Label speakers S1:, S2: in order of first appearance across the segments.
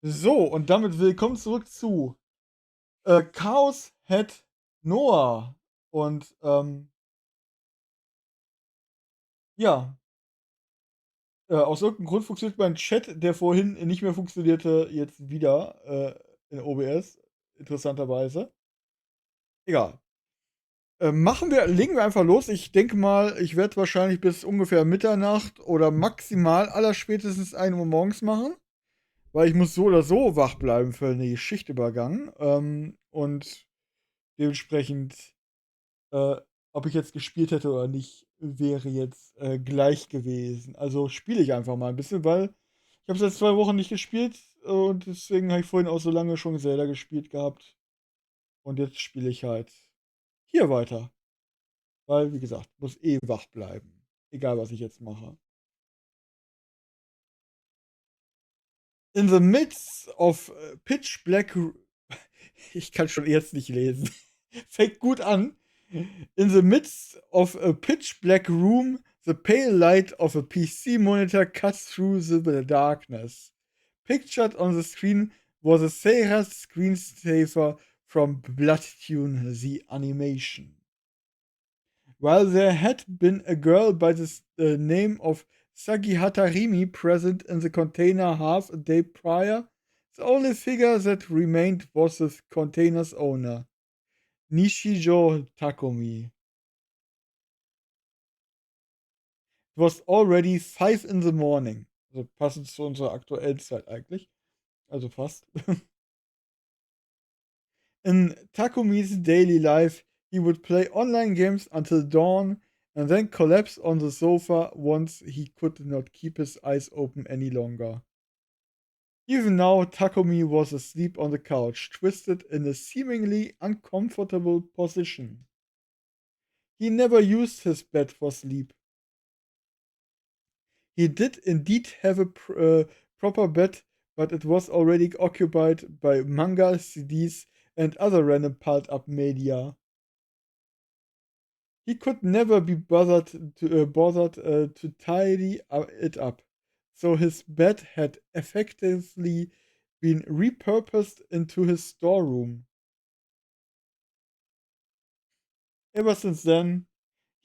S1: So, und damit willkommen zurück zu Chaos Head Noah. Und ja, aus irgendeinem Grund funktioniert mein Chat, der vorhin nicht mehr funktionierte, jetzt wieder in OBS. Interessanterweise. Egal. Legen wir einfach los. Ich denke mal, ich werde wahrscheinlich bis ungefähr Mitternacht oder maximal allerspätestens 1 Uhr morgens machen, weil ich muss so oder so wach bleiben für den Schichtübergang. Und dementsprechend Äh, ob ich jetzt gespielt hätte oder nicht, wäre jetzt gleich gewesen. Also spiele ich einfach mal ein bisschen, weil ich habe seit 2 Wochen nicht gespielt und deswegen habe ich vorhin auch so lange schon Zelda gespielt gehabt. Und jetzt spiele ich halt hier weiter. Weil, wie gesagt, muss eh wach bleiben. Egal, was ich jetzt mache. In the midst of pitch black. Ich kann schon jetzt nicht lesen. Fängt gut an. In the midst of a pitch black room, the pale light of a PC monitor cuts through the darkness. Pictured on the screen was a Sega screensaver from Bloodtune the animation. While there had been a girl by the name of Sagi Hatarimi present in the container half a day prior, the only figure that remained was the container's owner, Nishijo Takumi. It was already 5 in the morning. Also passend zu unserer aktuellen Zeit eigentlich. Also fast. In Takumi's daily life, he would play online games until dawn and then collapse on the sofa once he could not keep his eyes open any longer. Even now, Takumi was asleep on the couch, twisted in a seemingly uncomfortable position. He never used his bed for sleep. He did indeed have a proper bed, but it was already occupied by manga, CDs, and other random piled up media. He could never be bothered to tidy it up, so his bed had effectively been repurposed into his storeroom. Ever since then,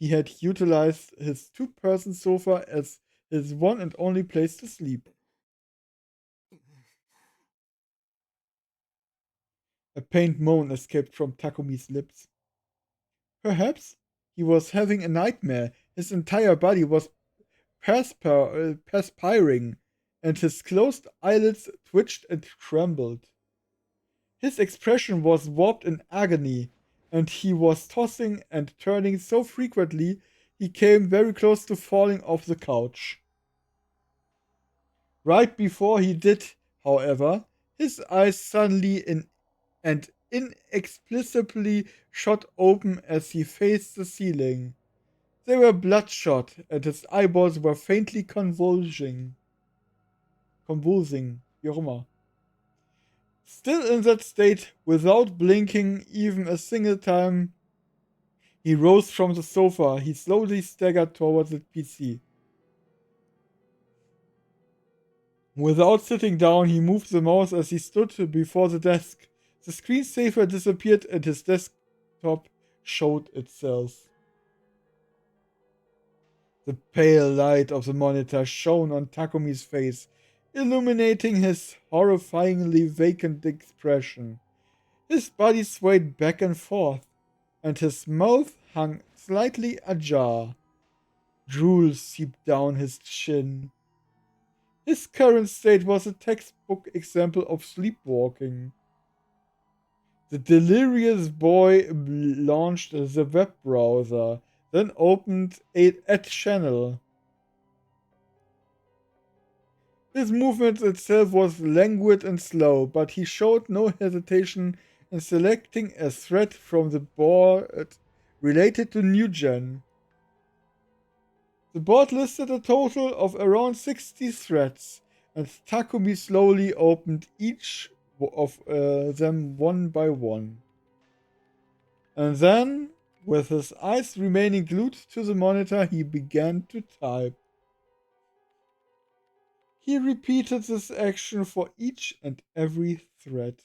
S1: he had utilized his two-person sofa as his one and only place to sleep. A pained moan escaped from Takumi's lips. Perhaps he was having a nightmare. His entire body was perspiring, and his closed eyelids twitched and trembled. His expression was warped in agony, and he was tossing and turning so frequently he came very close to falling off the couch. Right before he did, however, his eyes suddenly and inexplicably shot open as he faced the ceiling. They were bloodshot, and his eyeballs were faintly convulsing, wie auch immer. Still in that state, without blinking even a single time, he rose from the sofa. He slowly staggered towards the PC. Without sitting down, he moved the mouse as he stood before the desk. The screensaver disappeared and his desktop showed itself. The pale light of the monitor shone on Takumi's face, illuminating his horrifyingly vacant expression. His body swayed back and forth, and his mouth hung slightly ajar. Drool seeped down his chin. His current state was a textbook example of sleepwalking. The delirious boy launched the web browser, then opened a channel. His movement itself was languid and slow, but he showed no hesitation in selecting a thread from the board related to New-Gen. The board listed a total of around 60 threads, and Takumi slowly opened each of them one by one. And then, with his eyes remaining glued to the monitor, he began to type. He repeated this action for each and every thread.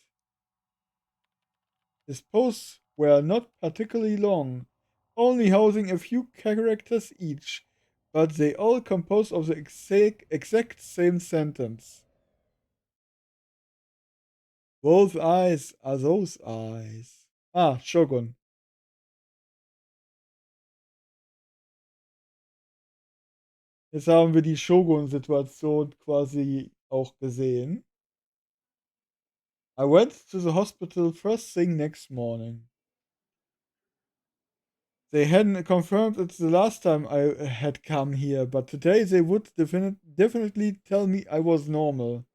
S1: His posts were not particularly long, only housing a few characters each, but they all composed of the exact same sentence. Those eyes are those eyes. Ah, Shogun. Jetzt haben wir die Shogun-Situation quasi auch gesehen. I went to the hospital first thing next morning. They hadn't confirmed it the last time I had come here, but today they would definitely tell me I was normal.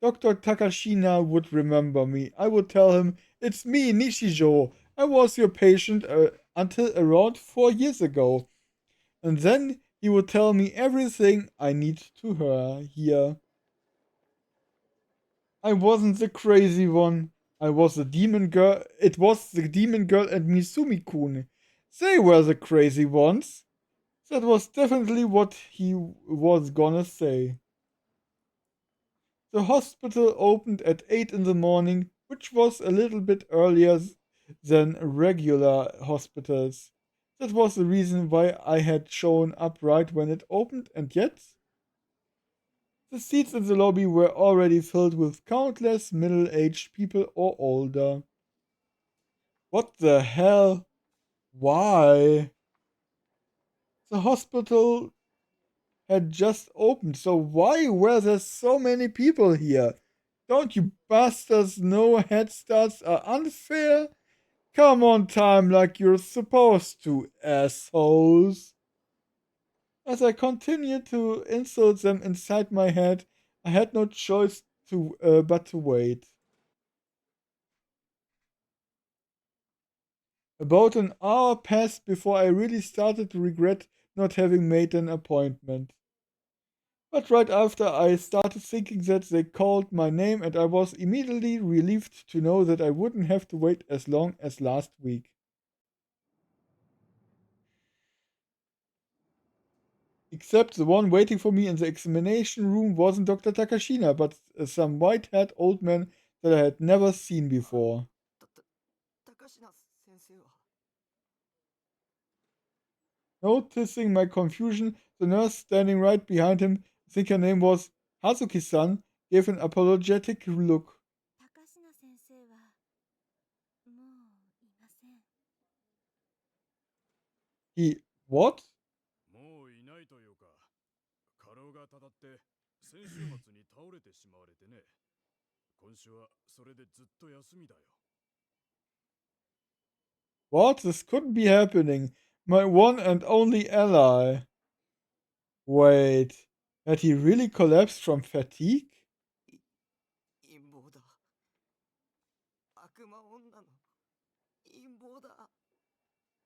S1: Dr. Takashina would remember me. I would tell him, "It's me, Nishijo. I was your patient until around 4 years ago." And then he would tell me everything I need to hear. I wasn't the crazy one. I was the demon girl. It was the demon girl and Misumi-kun. They were the crazy ones. That was definitely what he was gonna say. The hospital opened at 8 in the morning, which was a little bit earlier than regular hospitals. That was the reason why I had shown up right when it opened, and yet the seats in the lobby were already filled with countless middle-aged people or older. What the hell? Why? The hospital had just opened, so why were there so many people here? Don't you bastards know head starts are unfair? Come on time like you're supposed to, assholes. As I continued to insult them inside my head, I had no choice but to wait. About an hour passed before I really started to regret not having made an appointment. But right after I started thinking that they called my name, and I was immediately relieved to know that I wouldn't have to wait as long as last week. Except the one waiting for me in the examination room wasn't Dr. Takashina, but some white haired old man that I had never seen before. Noticing my confusion, the nurse standing right behind him, I think her name was Hazuki san, gave an apologetic look. He, what?
S2: もういないというか、過労がたたって先週末に倒れてしまわれてね。今週はそれでずっと休みだよ。
S1: What? This couldn't be happening. My one and only ally. Wait, had he really collapsed from fatigue?
S3: 陰謀だ。悪魔女の陰謀だ。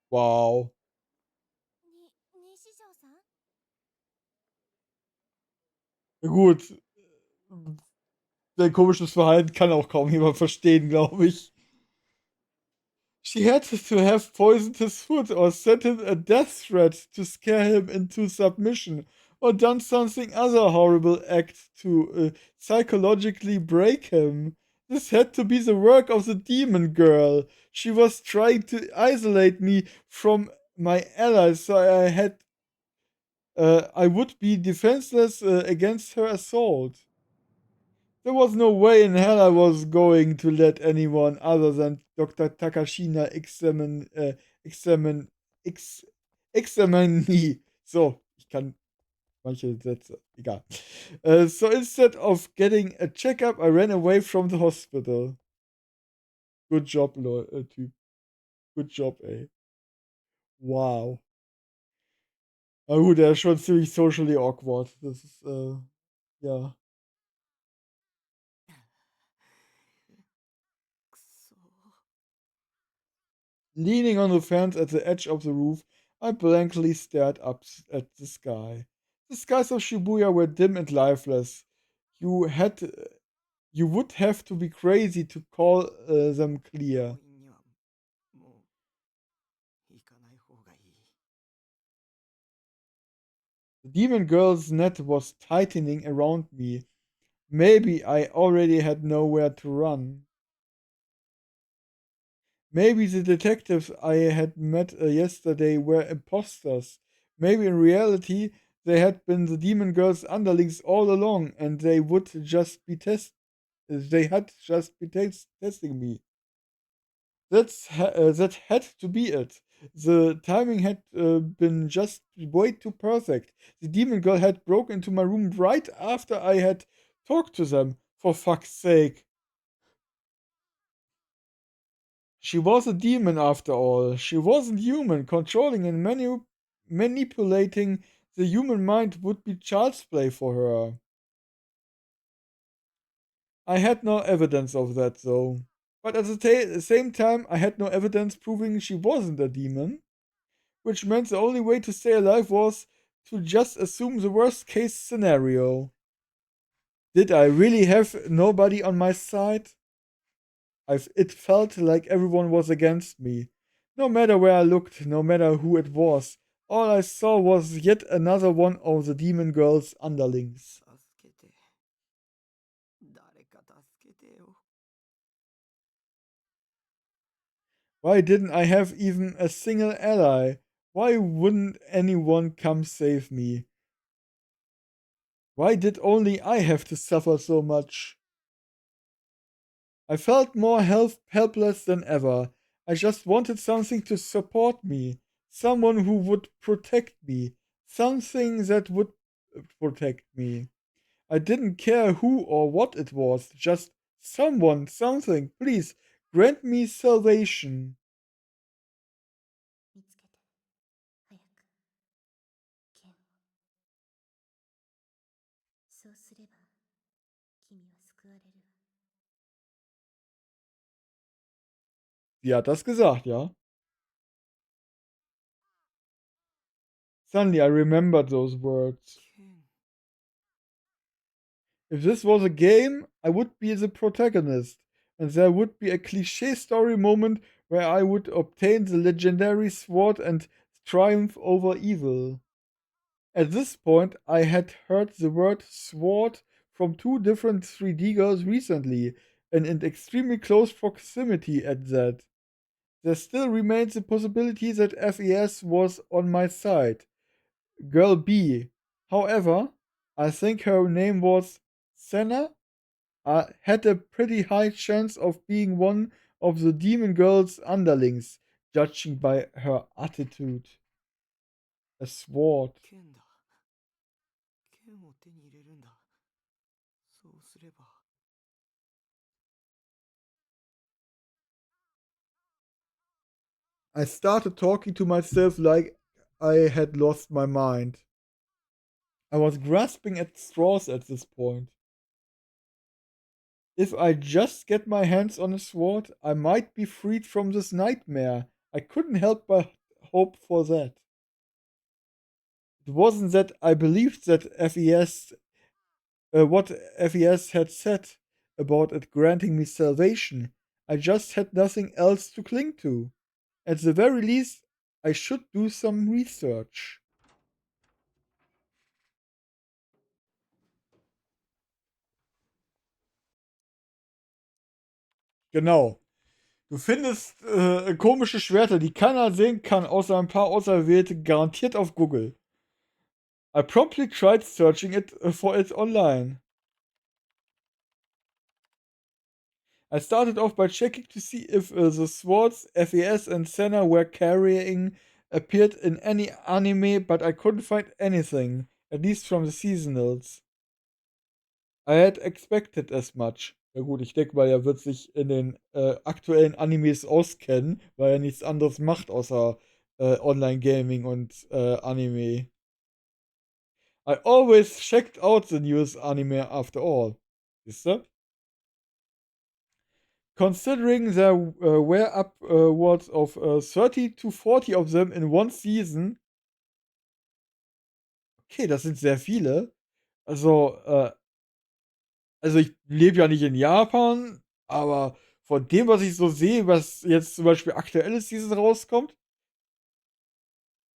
S1: Wow.
S4: 西条さん
S1: Gut, sein komisches Verhalten kann auch kaum jemand verstehen, glaube ich. She had to have poisoned his food or sent him a death threat to scare him into submission or done something other horrible act to psychologically break him. This had to be the work of the demon girl. She was trying to isolate me from my allies so I would be defenseless against her assault. There was no way in hell I was going to let anyone other than Dr. Takashina examine me. So, ich kann manche Sätze, egal. So instead of getting a checkup, I ran away from the hospital. Good job, Typ. Good job, ey. Wow. Na gut, der ist schon ziemlich socially awkward. Das ist, ja.
S3: くそ。
S1: Leaning on the fence at the edge of the roof, I blankly stared up at the sky. The skies of Shibuya were dim and lifeless. You had, you would have to be crazy to call them
S3: 病
S1: clear.
S3: 院にはもう行かない方がいい。
S1: The demon girl's net was tightening around me. Maybe I already had nowhere to run. Maybe the detectives I had met yesterday were imposters. Maybe in reality they had been the demon girl's underlings all along, and they would just be they had just been testing me. That had to be it. The timing had been just way too perfect. The demon girl had broken into my room right after I had talked to them. For fuck's sake. She was a demon after all. She wasn't human. Controlling and manipulating the human mind would be child's play for her. I had no evidence of that, though. But at the same time, I had no evidence proving she wasn't a demon, which meant the only way to stay alive was to just assume the worst case scenario. Did I really have nobody on my side? It felt like everyone was against me. No matter where I looked, no matter who it was, all I saw was yet another one of the demon girl's underlings.
S3: 助けて。誰か助けてよ。
S1: Why didn't I have even a single ally? Why wouldn't anyone come save me? Why did only I have to suffer so much? I felt more helpless than ever. I just wanted something to support me, someone who would protect me, something that would protect me. I didn't care who or what it was, just someone, something, please grant me salvation.
S4: 見つけて早く剣をそうすれば君は救われるわ
S1: Sie hat das gesagt, ja? Suddenly I remembered those words.
S3: 剣。
S1: If this was a game, I would be the protagonist, and there would be a cliché story moment where I would obtain the legendary sword and triumph over evil. At this point, I had heard the word sword from two different 3D girls recently, and in extremely close proximity at that. There still remains the possibility that FES was on my side. Girl B, however, I think her name was Senna, had a pretty high chance of being one of the demon girl's underlings, judging by her attitude. A sword.
S3: 剣だ。剣を手に入れるんだ。そうすれば。
S1: I started talking to myself like I had lost my mind. I was grasping at straws at this point. If I just get my hands on a sword, I might be freed from this nightmare. I couldn't help but hope for that. It wasn't that I believed that what FES had said about it granting me salvation. I just had nothing else to cling to. At the very least, I should do some research. Genau. Du findest komische Schwerter, die keiner sehen kann, außer ein paar Auserwählte, garantiert auf Google. I promptly tried searching for it online. I started off by checking to see if the swords FES and Senna were carrying appeared in any anime, but I couldn't find anything, at least from the seasonals. I had expected as much. Ja gut, ich denke mal, er wird sich in den aktuellen Animes auskennen, weil er nichts anderes macht außer Online-Gaming und Anime. I always checked out the newest anime after all. Siehst du? Considering there were upwards of 30 to 40 of them in one season. Okay, das sind sehr viele. Also ich lebe ja nicht in Japan, aber von dem, was ich so sehe, was jetzt zum Beispiel aktuelles Season rauskommt,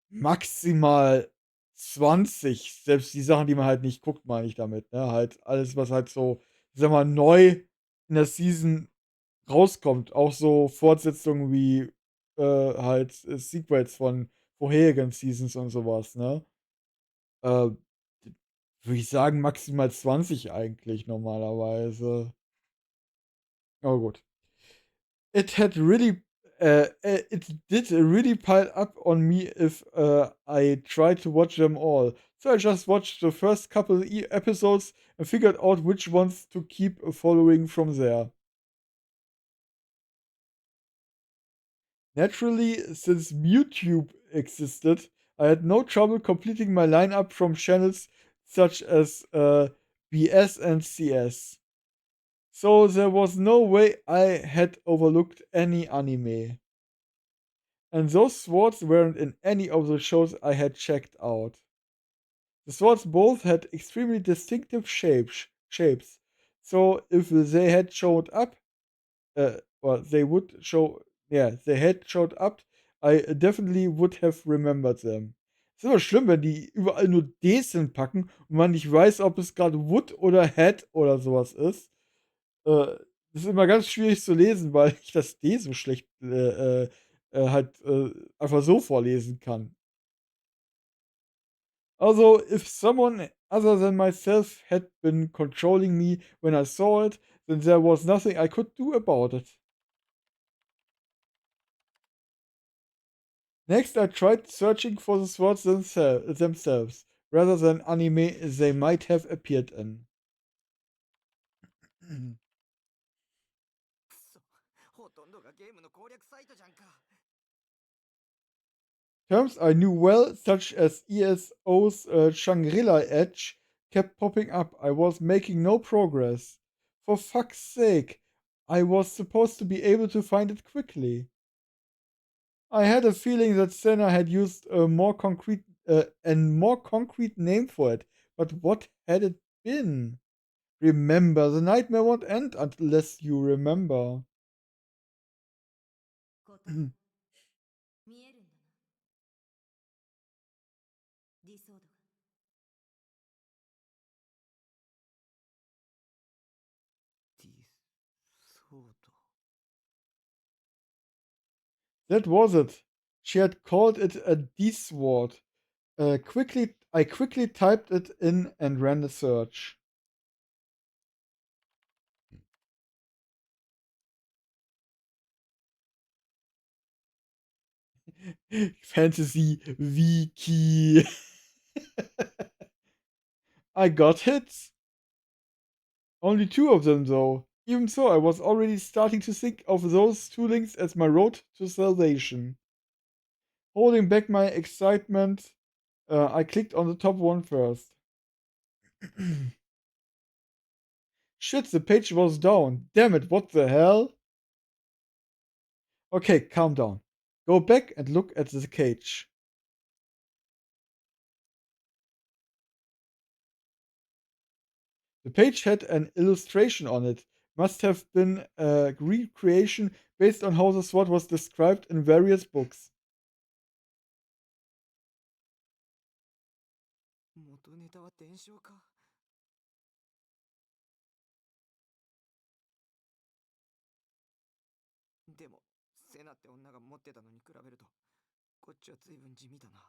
S1: maximal 20. Selbst die Sachen, die man halt nicht guckt, meine ich damit, ne? Halt alles, was halt so, ich sage mal, neu in der Season rauskommt. Auch so Fortsetzungen wie, halt, Sequels von vorherigen Seasons und so was, ne? Äh, Würde ich sagen, maximal 20 eigentlich normalerweise. Aber gut. It had really it did really pile up on me if I tried to watch them all. So I just watched the first couple episodes and figured out which ones to keep following from there. Naturally, since YouTube existed, I had no trouble completing my lineup from channels such as BS and CS. So there was no way I had overlooked any anime. And those swords weren't in any of the shows I had checked out. The swords both had extremely distinctive shapes. So if they had showed up, or they would show, yeah, they had showed up, I definitely would have remembered them. Ist immer schlimm, wenn die überall nur Ds hinpacken und man nicht weiß, ob es gerade Wood oder Head oder sowas ist. Das ist immer ganz schwierig zu lesen, weil ich das D so schlecht halt einfach so vorlesen kann. Also, if someone other than myself had been controlling me when I saw it, then there was nothing I could do about it. Next, I tried searching for the swords themselves, rather than anime they might have appeared in.
S3: くそ、ほとんどがゲームの攻略サイトじゃんか。
S1: Terms I knew well, such as ESO's Shangri-La Edge, kept popping up. I was making no progress. For fuck's sake, I was supposed to be able to find it quickly. I had a feeling that Senna had used a more concrete name for it, but what had it been? Remember, the nightmare won't end unless you remember.
S4: こと見えるんだな。ディソードが。
S3: ディソード。
S1: That was it. She had called it a D-sword. I quickly typed it in and ran a search. Fantasy Wiki. I got hits. Only 2 of them, though. Even so, I was already starting to think of those 2 links as my road to salvation. Holding back my excitement, I clicked on the top one first. Shit, the page was down. Damn it, what the hell? Okay, calm down. Go back and look at the cage. The page had an illustration on it. Must have been a recreation based on how the sword was described in various books.
S3: 元ネタは伝承か。でも、セナって女が持ってたのに比べると、こっちは随分地味だな。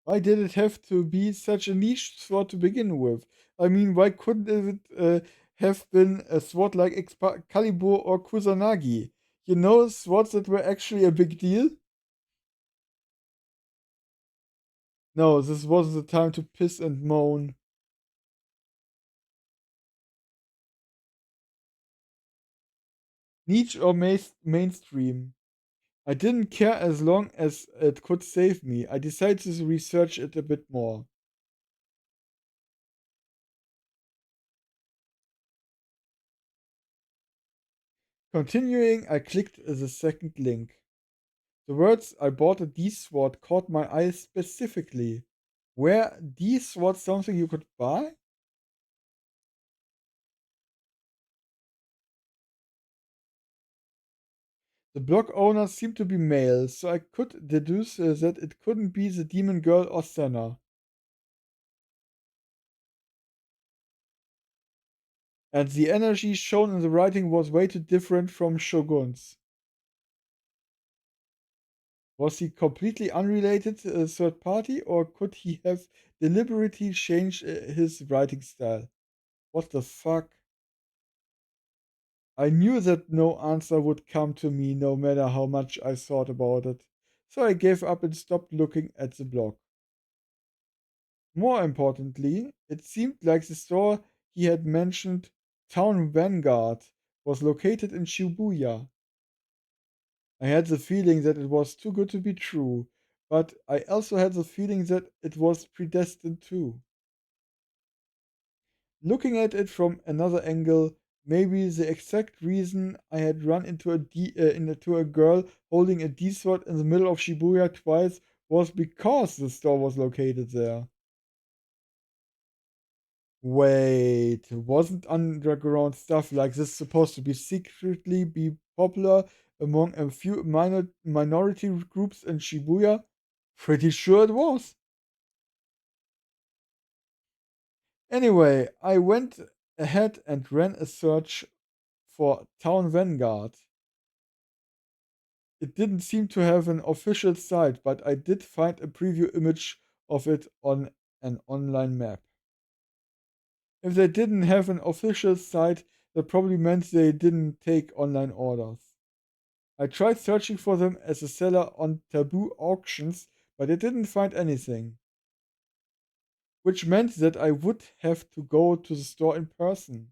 S1: Why did it have to be such a niche sword to begin with? I mean, why couldn't it have been a sword like Excalibur or Kusanagi? You know, swords that were actually a big deal? No, this wasn't the time to piss and moan. Niche or mainstream? I didn't care as long as it could save me. I decided to research it a bit more. Continuing, I clicked the second link. The words "I bought a D-sword" caught my eye specifically. Were D-swords something you could buy? The blog owner seemed to be male, so I could deduce that it couldn't be the demon girl or Senna. And the energy shown in the writing was way too different from Shogun's. Was he completely unrelated third party, or could he have deliberately changed his writing style? What the fuck? I knew that no answer would come to me no matter how much I thought about it, so I gave up and stopped looking at the blog. More importantly, it seemed like the store he had mentioned, Town Vanguard, was located in Shibuya. I had the feeling that it was too good to be true, but I also had the feeling that it was predestined too. Looking at it from another angle, maybe the exact reason I had run into a girl holding a D sword in the middle of Shibuya twice was because the store was located there. Wait, wasn't underground stuff like this supposed to be secretly be popular among a few minority groups in Shibuya? Pretty sure it was. Anyway, I went ahead and ran a search for Town Vanguard. It didn't seem to have an official site, but I did find a preview image of it on an online map. If they didn't have an official site, that probably meant they didn't take online orders. I tried searching for them as a seller on Taboo auctions, but I didn't find anything. Which meant that I would have to go to the store in person.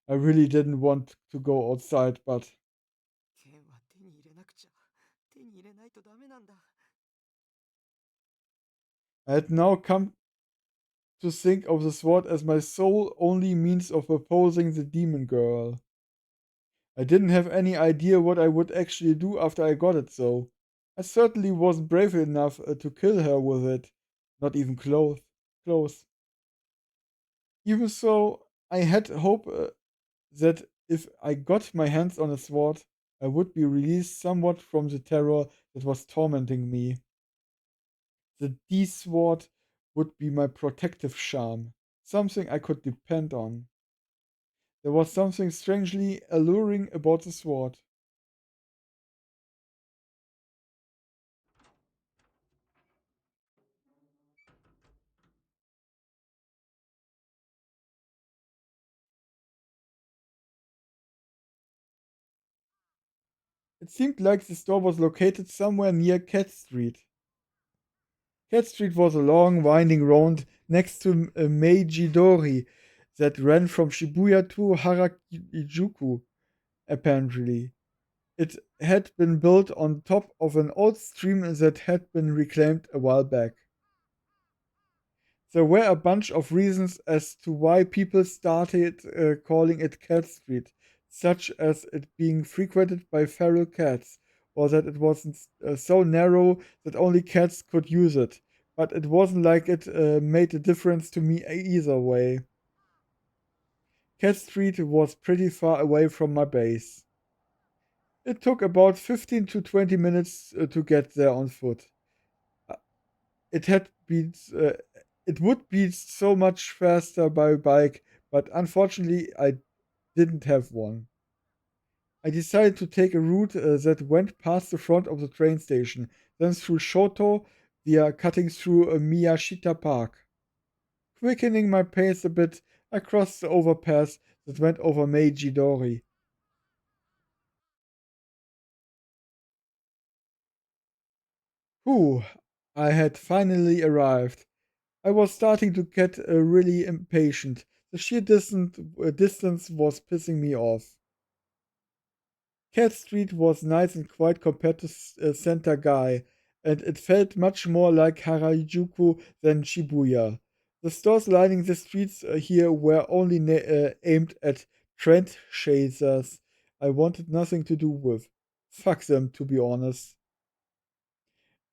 S1: I really didn't want to go outside, but
S3: 剣は手に入れなくちゃ。手に入れないとダメなんだ。
S1: I had now come to think of the sword as my sole only means of opposing the demon girl. I didn't have any idea what I would actually do after I got it, though. I certainly wasn't brave enough to kill her with it. Not even close. Even so, I had hope that if I got my hands on a sword, I would be released somewhat from the terror that was tormenting me. The D sword would be my protective charm, something I could depend on. There was something strangely alluring about the sword. It seemed like the store was located somewhere near Cat Street. Cat Street was a long, winding road next to Meiji-dori that ran from Shibuya to Harajuku, apparently. It had been built on top of an old stream that had been reclaimed a while back. There were a bunch of reasons as to why people started calling it Cat Street, such as it being frequented by feral cats, or that it was so narrow that only cats could use it. But it wasn't like it made a difference to me either way. Cat Street was pretty far away from my base. It took about 15 to 20 minutes to get there on foot. Uh, It had been it would be so much faster by bike, but unfortunately I didn't have one. I decided to take a route that went past the front of the train station, then through Shoto via cutting through Miyashita Park. Quickening my pace a bit, I crossed the overpass that went over Meiji-dori. Whew, I had finally arrived. I was starting to get really impatient. The sheer distance was pissing me off. Cat Street was nice and quiet compared to Center Guy, and it felt much more like Harajuku than Shibuya. The stores lining the streets here were only aimed at trend chasers I wanted nothing to do with. Fuck them, to be honest.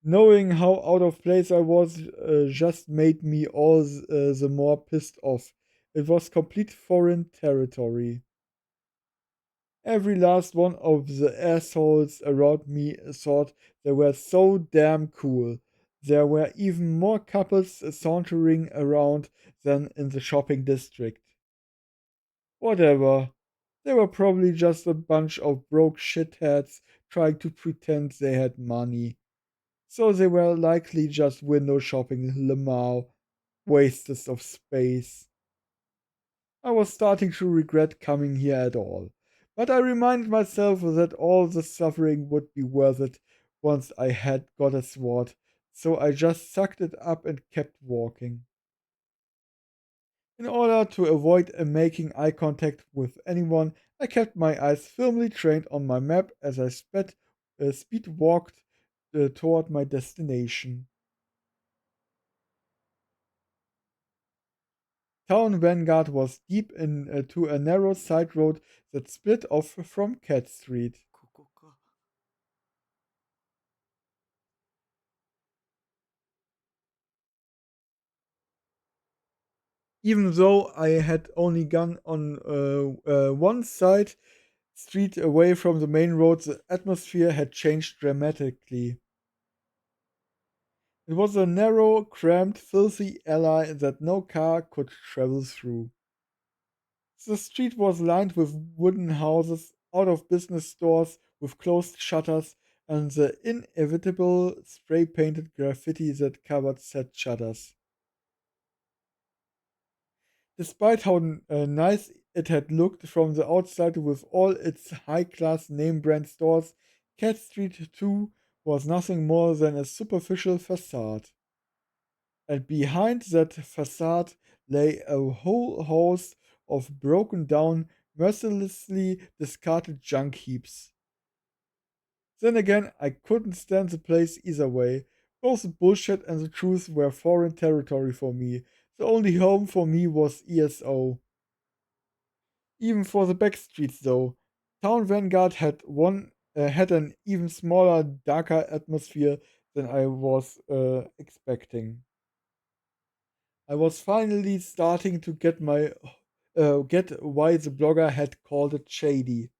S1: Knowing how out of place I was just made me all the more pissed off. It was complete foreign territory. Every last one of the assholes around me thought they were so damn cool. There were even more couples sauntering around than in the shopping district. Whatever. They were probably just a bunch of broke shitheads trying to pretend they had money. So they were likely just window shopping Lamau, wastes of space. I was starting to regret coming here at all, but I reminded myself that all the suffering would be worth it once I had got a sword, so I just sucked it up and kept walking. In order to avoid making eye contact with anyone, I kept my eyes firmly trained on my map as I speed walked toward my destination. Town Vanguard was deep into a narrow side road that split off from Cat Street.
S3: ここか。
S1: Even though I had only gone on one side street away from the main road, the atmosphere had changed dramatically. It was a narrow, cramped, filthy alley that no car could travel through. The street was lined with wooden houses, out of business stores with closed shutters, and the inevitable spray painted graffiti that covered said shutters. Despite how nice it had looked from the outside with all its high class name brand stores, Cat Street 2 was nothing more than a superficial facade. And behind that facade lay a whole host of broken down, mercilessly discarded junk heaps. Then again, I couldn't stand the place either way. Both the bullshit and the truth were foreign territory for me. The only home for me was ESO. Even for the back streets, though, Town Vanguard had an even smaller, darker atmosphere than I was expecting. I was finally starting to get why the blogger had called it shady.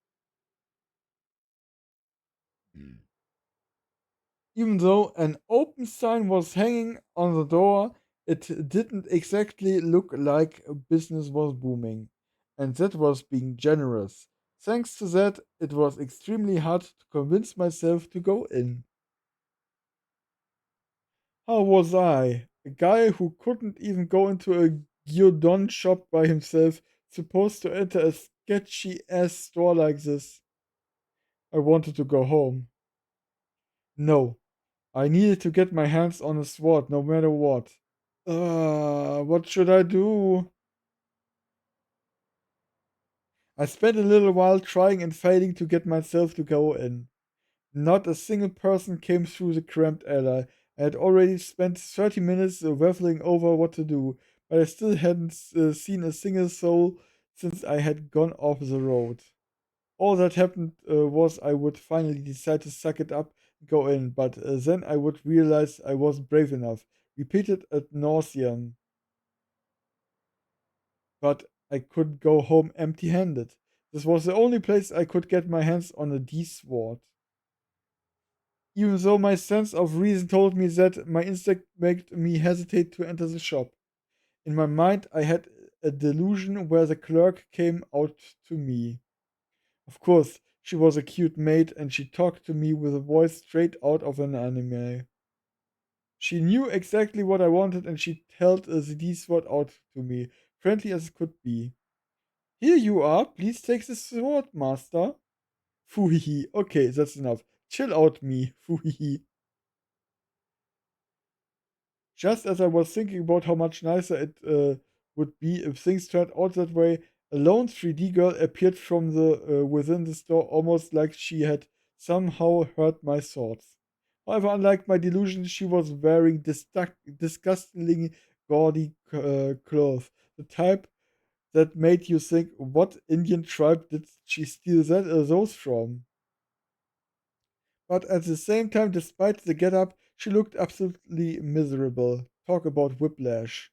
S1: Even though an open sign was hanging on the door, it didn't exactly look like business was booming, and that was being generous. Thanks to that, it was extremely hard to convince myself to go in. How was I, a guy who couldn't even go into a gyudon shop by himself, supposed to enter a sketchy ass store like this? I wanted to go home. No, I needed to get my hands on a sword no matter what. What should I do? I spent a little while trying and failing to get myself to go in. Not a single person came through the cramped alley. I had already spent 30 minutes waffling over what to do, but I still hadn't seen a single soul since I had gone off the road. All that happened was I would finally decide to suck it up and go in, but then I would realize I wasn't brave enough. Repeated ad nauseam. But I could go home empty handed. This was the only place I could get my hands on a D sword. Even though my sense of reason told me that, my instinct made me hesitate to enter the shop. In my mind, I had a delusion where the clerk came out to me. Of course, she was a cute maid and she talked to me with a voice straight out of an anime. She knew exactly what I wanted and she held the D sword out to me, friendly as it could be. Here you are, please take the sword, master. Fuhihi, okay, that's enough. Chill out, me, fuhihi. Just as I was thinking about how much nicer it would be if things turned out that way, a lone 3D girl appeared from the within the store, almost like she had somehow heard my thoughts. However, unlike my delusions, she was wearing disgustingly gaudy clothes, the type that made you think, what Indian tribe did she steal those from? But at the same time, despite the getup, she looked absolutely miserable. Talk about whiplash.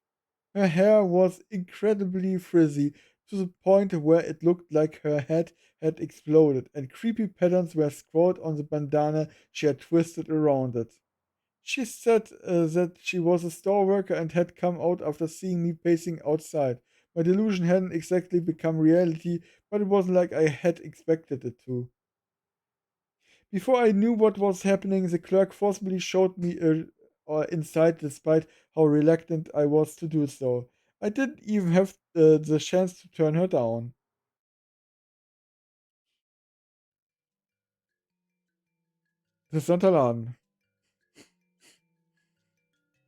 S1: Her hair was incredibly frizzy, to the point where it looked like her head had exploded, and creepy patterns were scrawled on the bandana she had twisted around it. She said that she was a store worker and had come out after seeing me pacing outside. My delusion hadn't exactly become reality, but it wasn't like I had expected it to. Before I knew what was happening, the clerk forcibly showed me inside, despite how reluctant I was to do so. I didn't even have the chance to turn her down. Interessanter Laden.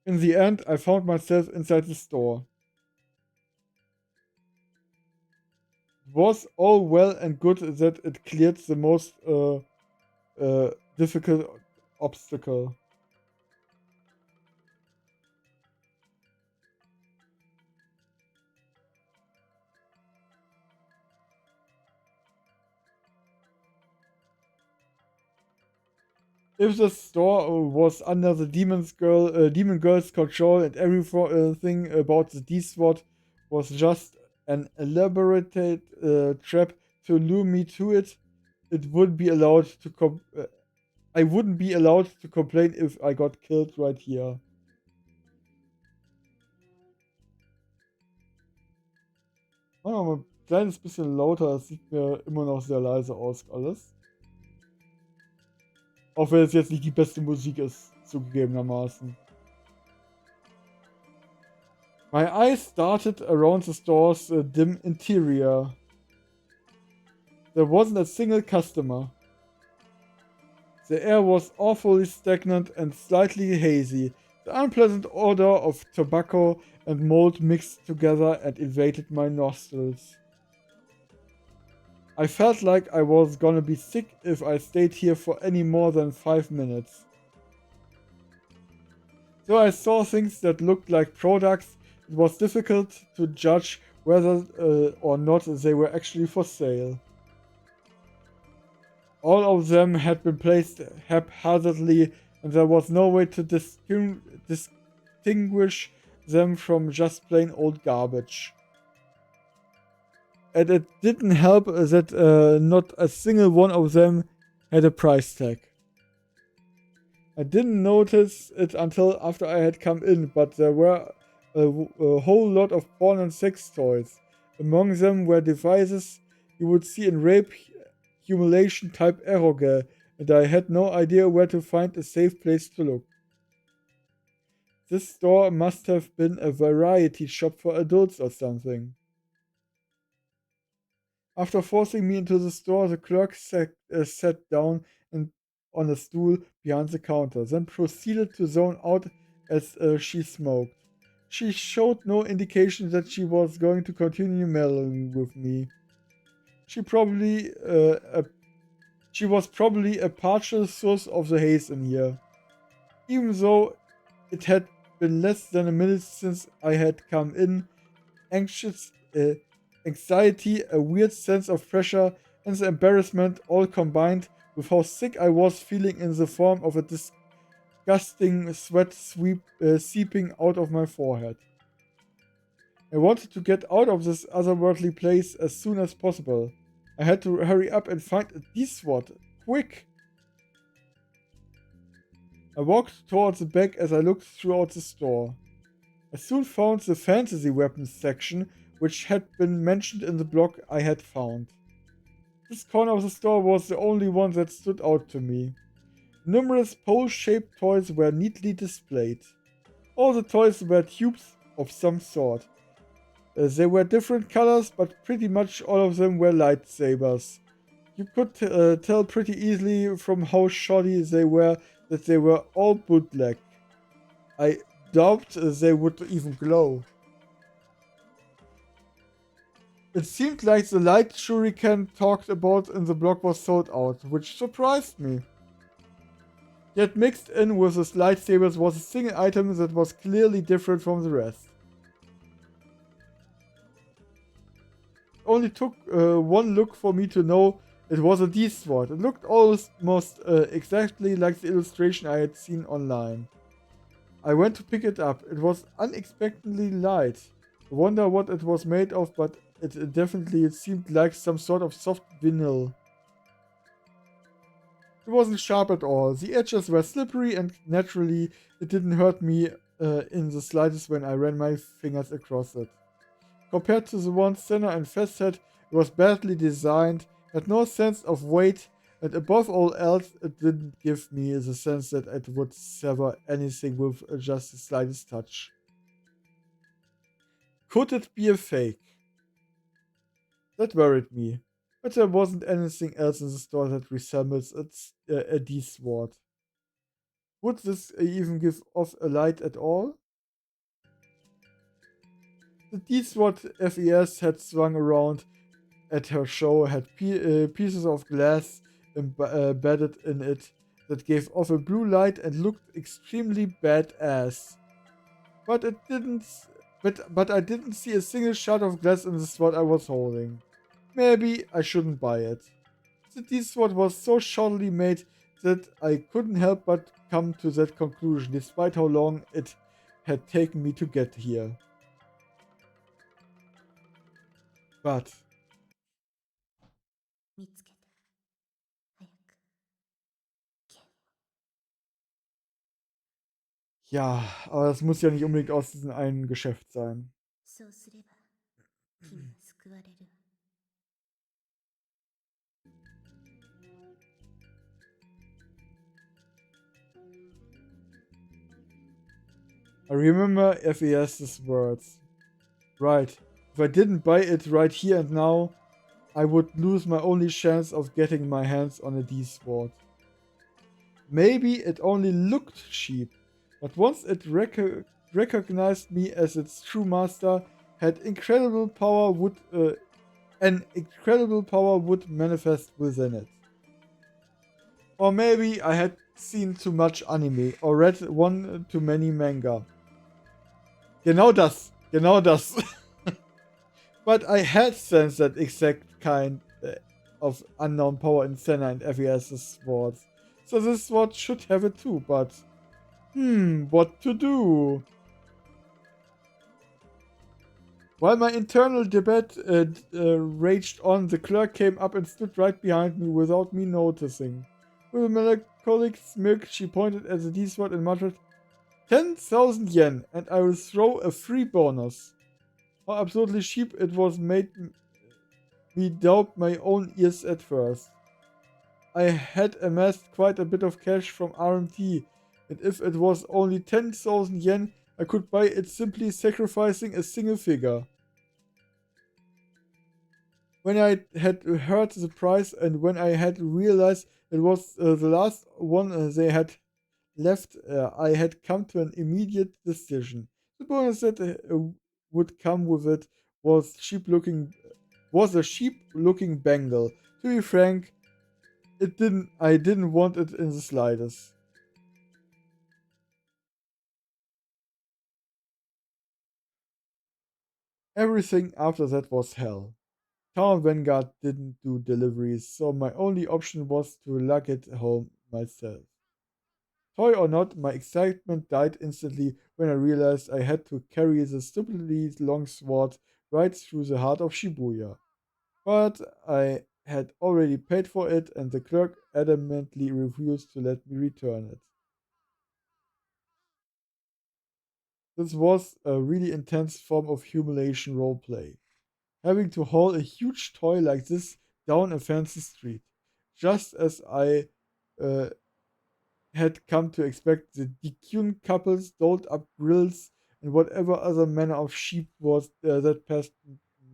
S1: In the end, I found myself inside the store. It was all well and good that it cleared the most difficult obstacle. If the store was under the demon girl's control and everything about the D-SWAT was just an elaborated trap to lure me to it, it would be allowed to I wouldn't be allowed to complain if I got killed right here. Machen wir mal ein kleines bisschen lauter, es sieht mir immer noch sehr leise aus alles. Auch wenn es jetzt nicht die beste Musik ist, zugegebenermaßen. My eyes darted around the store's dim interior. There wasn't a single customer. The air was awfully stagnant and slightly hazy. The unpleasant odor of tobacco and mold mixed together and invaded my nostrils. I felt like I was gonna be sick if I stayed here for any more than 5 minutes. Though I saw things that looked like products, it was difficult to judge whether or not they were actually for sale. All of them had been placed haphazardly, and there was no way to distinguish them from just plain old garbage. And it didn't help that not a single one of them had a price tag. I didn't notice it until after I had come in, but there were a whole lot of porn and sex toys. Among them were devices you would see in rape humiliation type eroge, and I had no idea where to find a safe place to look. This store must have been a variety shop for adults or something. After forcing me into the store, the clerk sat down on a stool behind the counter, then proceeded to zone out as she smoked. She showed no indication that she was going to continue meddling with me. She was probably a partial source of the haze in here. Even though it had been less than a minute since I had come in, anxiety, a weird sense of pressure, and the embarrassment all combined with how sick I was feeling in the form of a disgusting sweat seeping out of my forehead. I wanted to get out of this otherworldly place as soon as possible. I had to hurry up and find a D-SWAT. Quick! I walked towards the back as I looked throughout the store. I soon found the fantasy weapons section, which had been mentioned in the blog I had found. This corner of the store was the only one that stood out to me. Numerous pole-shaped toys were neatly displayed. All the toys were tubes of some sort. They were different colors, but pretty much all of them were lightsabers. You could tell pretty easily from how shoddy they were that they were all bootleg. I doubt they would even glow. It seemed like the light shuriken talked about in the blog was sold out, which surprised me. Yet mixed in with the lightsabers was a single item that was clearly different from the rest. It only took one look for me to know it was a D-SWAT. It looked almost exactly like the illustration I had seen online. I went to pick it up. It was unexpectedly light. Wonder what it was made of, but it definitely seemed like some sort of soft vinyl. It wasn't sharp at all. The edges were slippery, and naturally, it didn't hurt me in the slightest when I ran my fingers across it. Compared to the one Senna and Fest had, it was badly designed, had no sense of weight, and above all else, it didn't give me the sense that it would sever anything with just the slightest touch. Could it be a fake? That worried me, but there wasn't anything else in the store that resembles a D-sword. Would this even give off a light at all? The D-sword FES had swung around at her show had pieces of glass embedded in it that gave off a blue light and looked extremely badass. But it didn't. But I didn't see a single shard of glass in the sword I was holding. Maybe I shouldn't buy it. The D-sword was so shoddily made that I couldn't help but come to that conclusion, despite how long it had taken me to get here. But
S4: 見つけて早く剣を
S1: ja, aber das muss ja nicht unbedingt aus diesem einen Geschäft sein.
S4: そうすれば君は救われる
S1: I remember FES's words. Right, if I didn't buy it right here and now, I would lose my only chance of getting my hands on a D-sword. Maybe it only looked cheap, but once it recognized me as its true master, an incredible power would manifest within it. Or maybe I had seen too much anime or read one too many manga. Genau das. But I had sensed that exact kind of unknown power in Senna and FES's swords. So this sword should have it too, but what to do? While my internal debate raged on, the clerk came up and stood right behind me without me noticing. With a melancholic smirk, she pointed at the D-sword and muttered, 10,000 yen, and I will throw a free bonus. How absurdly cheap it was made me doubt my own ears at first. I had amassed quite a bit of cash from RMT, and if it was only 10,000 yen, I could buy it simply sacrificing a single figure. When I had heard the price and when I had realized it was the last one they had left, I had come to an immediate decision. The bonus that would come with it was a cheap-looking bangle. To be frank, I didn't want it in the slightest. Everything after that was hell. Town Vanguard didn't do deliveries, so my only option was to lug it home myself. Toy or not, my excitement died instantly when I realized I had to carry the stupidly long sword right through the heart of Shibuya. But I had already paid for it, and the clerk adamantly refused to let me return it. This was a really intense form of humiliation roleplay. Having to haul a huge toy like this down a fancy street, just as I uh, had come to expect. The Dekyun couples dolled up grills and whatever other manner of sheep was that passed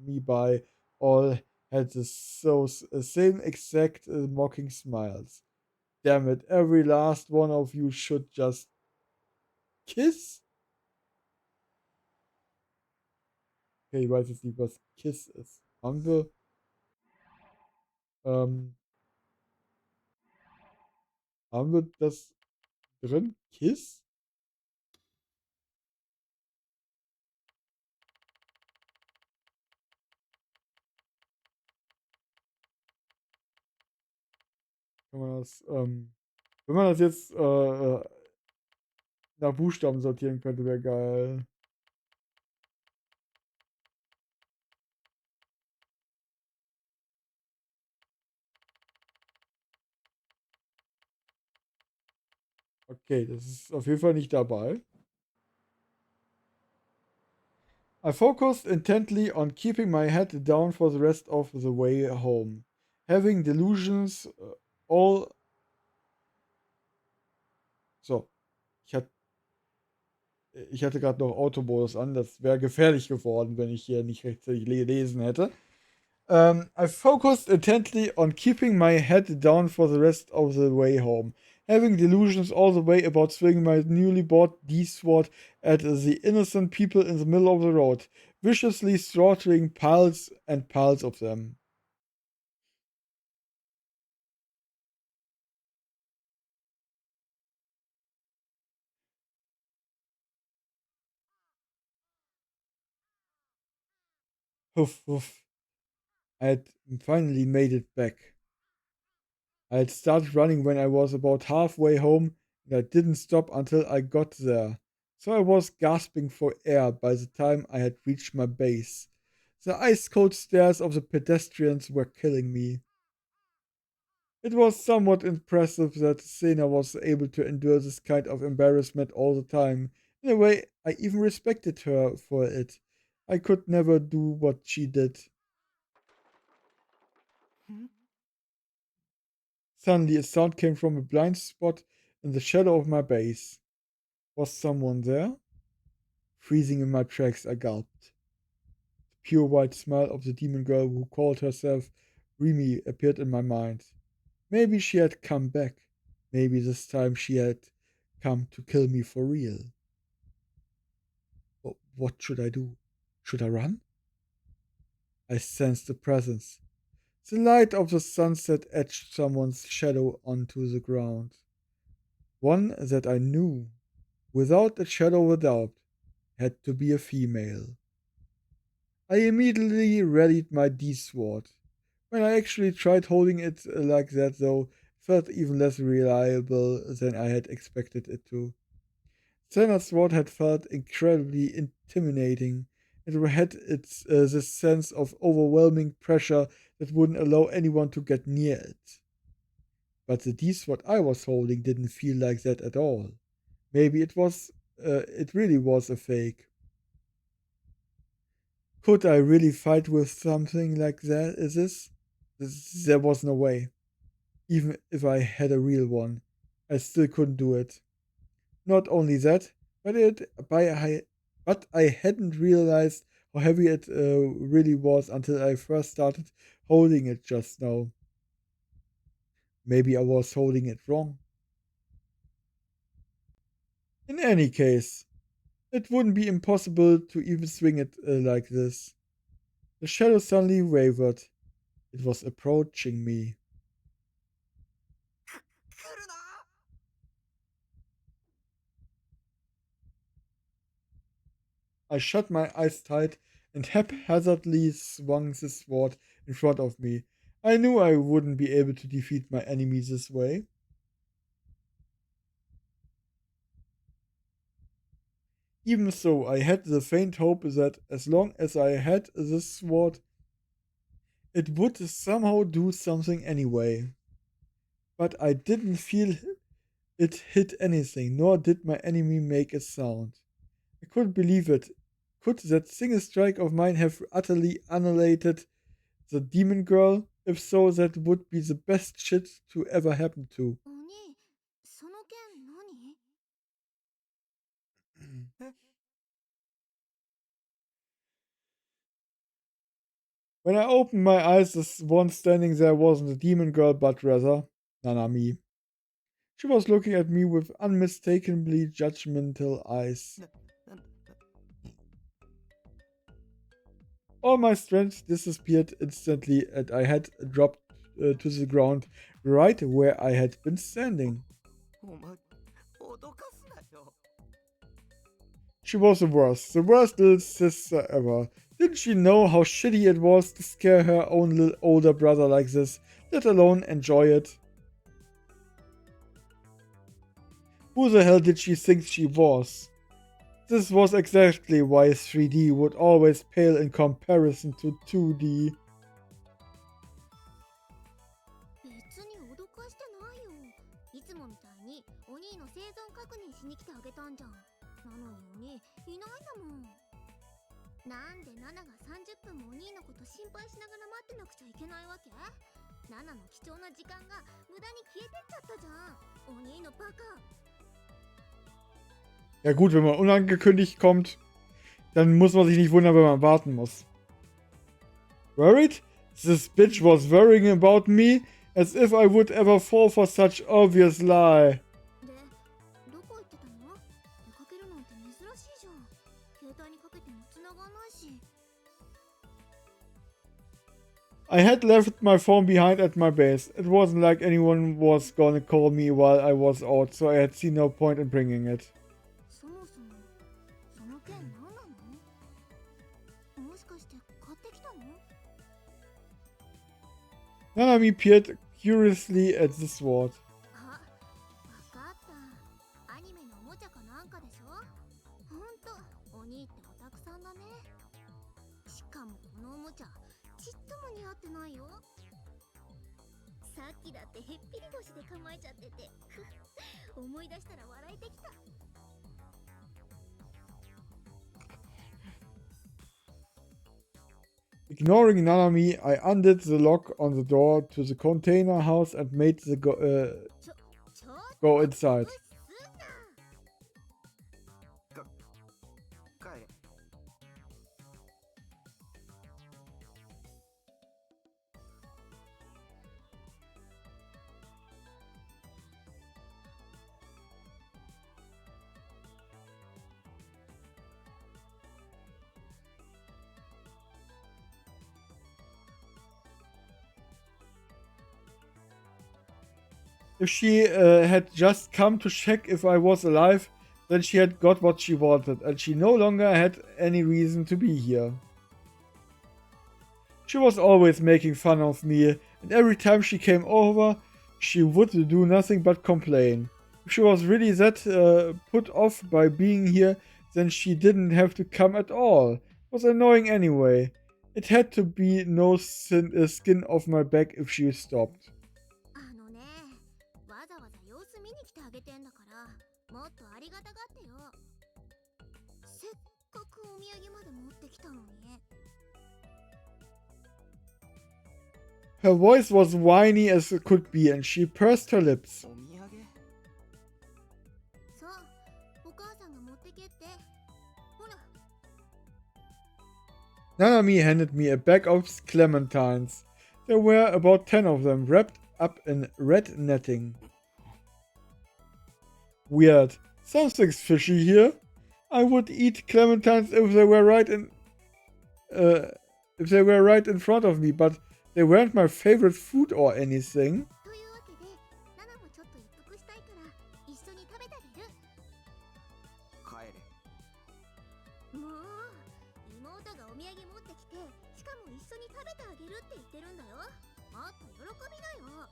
S1: me by, all had the same exact mocking smiles. Damn it, every last one of you should just kiss? Okay, ich weiß jetzt nicht, was Kiss ist. Ähm, haben wir das drin? Kiss? Kann man das, wenn man das jetzt nach Buchstaben sortieren könnte, wäre geil. Okay, das ist auf jeden Fall nicht dabei. I focused intently on keeping my head down for the rest of the way home. Having delusions all. So, ich hatte, ich hatte gerade noch Automodus an. Das wäre gefährlich geworden, wenn ich hier nicht rechtzeitig gelesen hätte. I focused intently on keeping my head down for the rest of the way home. Having delusions all the way about swinging my newly bought D-sword at the innocent people in the middle of the road, viciously slaughtering piles and piles of them. Hoof, hoof. I had finally made it back. I had started running when I was about halfway home, and I didn't stop until I got there. So I was gasping for air by the time I had reached my base. The ice cold stares of the pedestrians were killing me. It was somewhat impressive that Sena was able to endure this kind of embarrassment all the time. In a way, I even respected her for it. I could never do what she did. Suddenly, a sound came from a blind spot in the shadow of my base. Was someone there? Freezing in my tracks, I gulped. The pure white smile of the demon girl who called herself Remy appeared in my mind. Maybe she had come back. Maybe this time she had come to kill me for real. What should I do? Should I run? I sensed a presence. The light of the sunset etched someone's shadow onto the ground. One that I knew, without a shadow of a doubt, had to be a female. I immediately readied my D-sword. When I actually tried holding it like that, though, it felt even less reliable than I had expected it to. Sena's sword had felt incredibly intimidating. It had this sense of overwhelming pressure that wouldn't allow anyone to get near it. But the D-sword I was holding didn't feel like that at all. Maybe it really was a fake. Could I really fight with something like that? There was no way. Even if I had a real one, I still couldn't do it. Not only that, but I hadn't realized how heavy it really was until I first started holding it just now. Maybe I was holding it wrong. In any case, it wouldn't be impossible to even swing it like this. The shadow suddenly wavered. It was approaching me. I shut my eyes tight and haphazardly swung the sword in front of me. I knew I wouldn't be able to defeat my enemy this way. Even so, I had the faint hope that as long as I had this sword, it would somehow do something anyway. But I didn't feel it hit anything, nor did my enemy make a sound. I couldn't believe it. Could that single strike of mine have utterly annihilated the demon girl? If so, that would be the best shit to ever happen to.
S4: お兄、その剣何？
S1: When I opened my eyes, the one standing there wasn't a demon girl, but rather Nanami. She was looking at me with unmistakably judgmental eyes. All my strength disappeared instantly, and I had dropped to the ground right where I had been standing.
S3: お前、脅かすなよ。
S1: She was the worst little sister ever. Didn't she know how shitty it was to scare her own little older brother like this, let alone enjoy it? Who the hell did she think she was? This was exactly why 3D would always pale in comparison to 2D.
S4: 別に脅かしてないよ。いつもみたいにお兄の生存しに来てあげたんじゃん。なのにお兄いないんだもん。なんでナナが30分もお兄のこと心配しながら待ってなくちゃいけないわけ？ナナの貴重な時間が無駄に消えてっちゃったじゃん。お兄のバカ。
S1: Ja gut, wenn man unangekündigt kommt, dann muss man sich nicht wundern, wenn man warten muss. Worried? This bitch was worrying about me as if I would ever fall for such obvious lie.
S4: で、どこ行ってたの？出かけるなんて珍しいじゃん。携帯にかけても繋がんないし。
S1: I had left my phone behind at my base. It wasn't like anyone was gonna call me while I was out, so I had seen no point in bringing it.
S4: そもそもその件何なの？もしかして買ってきたの？
S1: Nanami peered curiously at the sword.
S4: あ、わかった。アニメのおもちゃかなんかでしょ？ほんと、お兄ってオタクさんだね。しかもこのおもちゃ、ちっとも似合ってないよ。さっきだってへっぴり腰で構えちゃってて、思い出したら笑えてきた。
S1: Ignoring Nanami, I undid the lock on the door to the container house and made the go
S4: ちょっ
S1: go
S4: と
S1: inside.
S4: うっすな。
S3: 帰れ。
S1: If she had just come to check if I was alive, then she had got what she wanted, and she no longer had any reason to be here. She was always making fun of me, and every time she came over, she would do nothing but complain. If she was really that put off by being here, then she didn't have to come at all. It was annoying anyway. It had to be no skin off my back if she stopped.
S4: あのね、わざわざ様子見に来てあげてんだから、もっとありがたがってよ。せっかくお土産まで持ってきたのに。
S1: Her voice was whiny as it could be, and she pursed her lips.
S3: お土産？
S4: そう、お母さんが持ってけって。ほら。
S1: Nanami handed me a bag of clementines. There were about 10 of them, wrapped up in red netting. Weird. Something's fishy here. I would eat clementines if they were right in front of me, but they weren't my favorite food or anything.
S4: というわけで、ナナもちょっと一服したいから一緒に食べてあげる。
S3: 帰れ。
S4: もう、妹がお土産持ってきて、しかも一緒に食べてあげるって言ってるんだよ。もっと喜びなよ。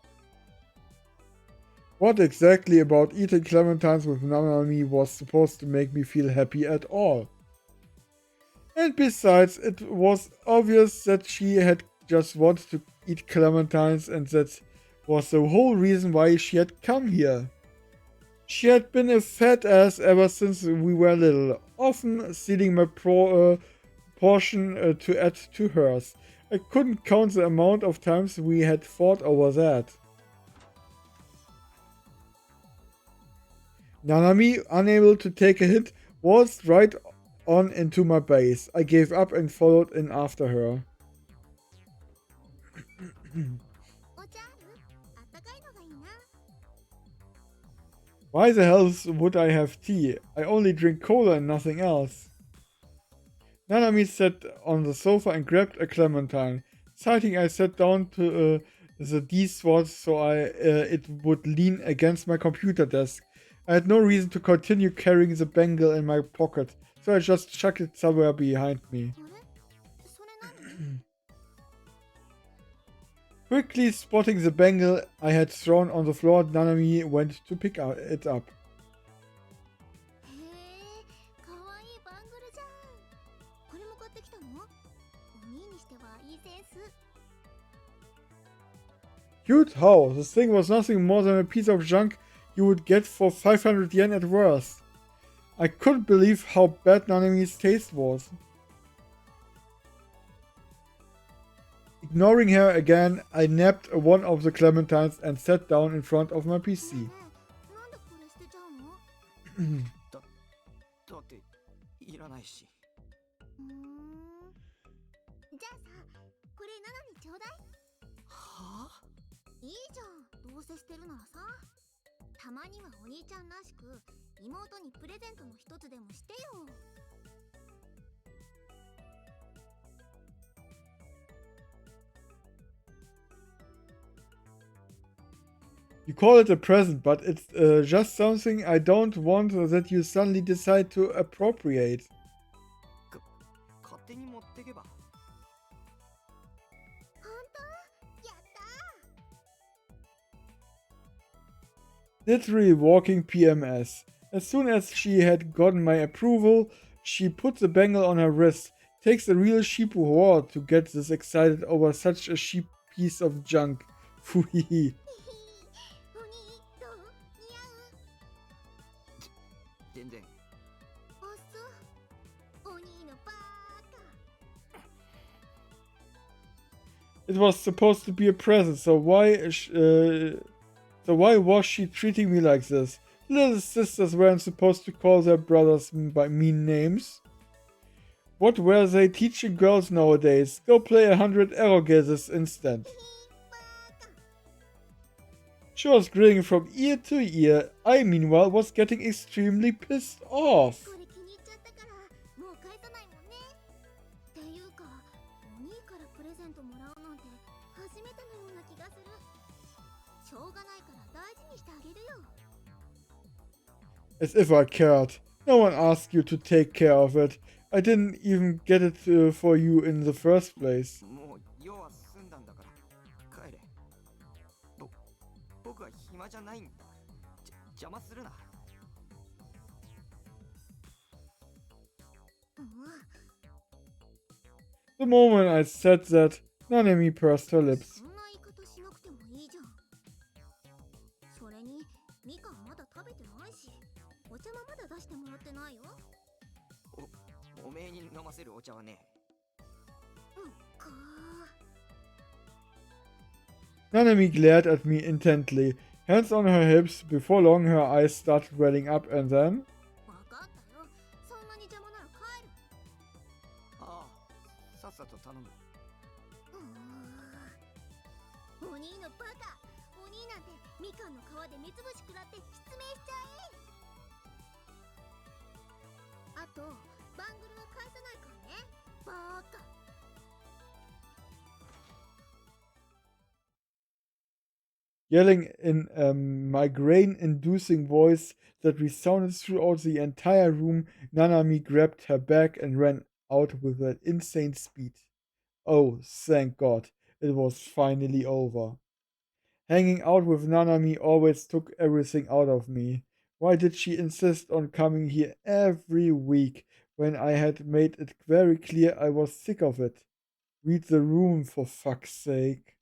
S1: What exactly about eating clementines with Nanami was supposed to make me feel happy at all? And besides, it was obvious that she had just wanted to eat clementines, and that was the whole reason why she had come here. She had been a fat ass ever since we were little, often stealing my portion to add to hers. I couldn't count the amount of times we had fought over that. Nanami, unable to take a hint, waltzed right on into my base. I gave up and followed in after her.
S4: お茶ある？あったかいのがいいな。
S1: Why the hell would I have tea? I only drink cola and nothing else. Nanami sat on the sofa and grabbed a clementine. Sighting, I sat down to the D-sword so it would lean against my computer desk. I had no reason to continue carrying the bangle in my pocket, so I just chucked it somewhere behind me.
S4: あれ？それ何？
S1: Quickly spotting the bangle I had thrown on the floor, Nanami went to pick it up.
S4: へえ、かわいいバングルじゃん。これも買ってきたの？お兄にしてはいいセンス。
S1: Cute? How? This thing was nothing more than a piece of junk you would get for 500 yen at worst. I couldn't believe how bad Nanami's taste was. Ignoring her again, I nabbed one of the clementines and sat down in front of my
S4: ねえ
S1: PC.
S4: ねえなんでこれ捨てちゃうの
S3: だっていらないし。
S4: じゃあさこれナナにちょうだい。
S3: はあ？
S4: いいじゃんどうせ捨てるならさ。たまにはお兄ちゃんらしく妹にプレゼントの一つでもしてよ。
S1: You call it a present, but it's just something I don't want that you suddenly decide to appropriate.
S3: 勝手に持ってけば。
S4: 本当？やったー。
S1: Literally walking PMS. As soon as she had gotten my approval, she put the bangle on her wrist. Takes a real sheep whore to get this excited over such a cheap piece of junk. Fuhihi.
S4: お兄どう？似合う？
S3: 全然。
S4: おっそ。お兄のバーカ。
S1: It was supposed to be a present, so why was she treating me like this? Little sisters weren't supposed to call their brothers by mean names. What were they teaching girls nowadays? Go play 100 arrow guesses instant.
S4: バーカ。
S1: She was grinning from ear to ear. I, meanwhile, was getting extremely pissed off.
S4: これ気に入っちゃったからもう返さないもんね。っていうかお兄からプレゼントもらうなんて初めてのような気がする。しょうがないから大事にしてあげるよ。
S1: As if I cared. No one asked you to take care of it. I didn't even get it for you in the first place.
S3: もう用は済んだんだから帰れ。僕は暇じゃないんだ。邪魔するな。
S1: The moment I said that, Nanami pursed her lips.
S4: そんな言い方しなくてもいいじゃん。それにみかんまだ食べてないしお茶もまだ出してもらってないよ。
S3: おめえに飲ませるお茶はね。
S4: か
S1: Nanami glared at me intently, hands on her hips. Before long, her eyes started welling up, and then...
S4: わかったよ。そんなに邪魔なら帰る。
S3: ああ、さっさと頼む。
S4: お兄のバカ。お兄なんてみかんの皮で目つぶし食らって失明しちゃえ。あとバングルは返さないからね。バーカ。
S1: Yelling in a migraine-inducing voice that resounded throughout the entire room, Nanami grabbed her bag and ran out with an insane speed. Oh, thank God, it was finally over. Hanging out with Nanami always took everything out of me. Why did she insist on coming here every week when I had made it very clear I was sick of it? Read the room, for fuck's sake.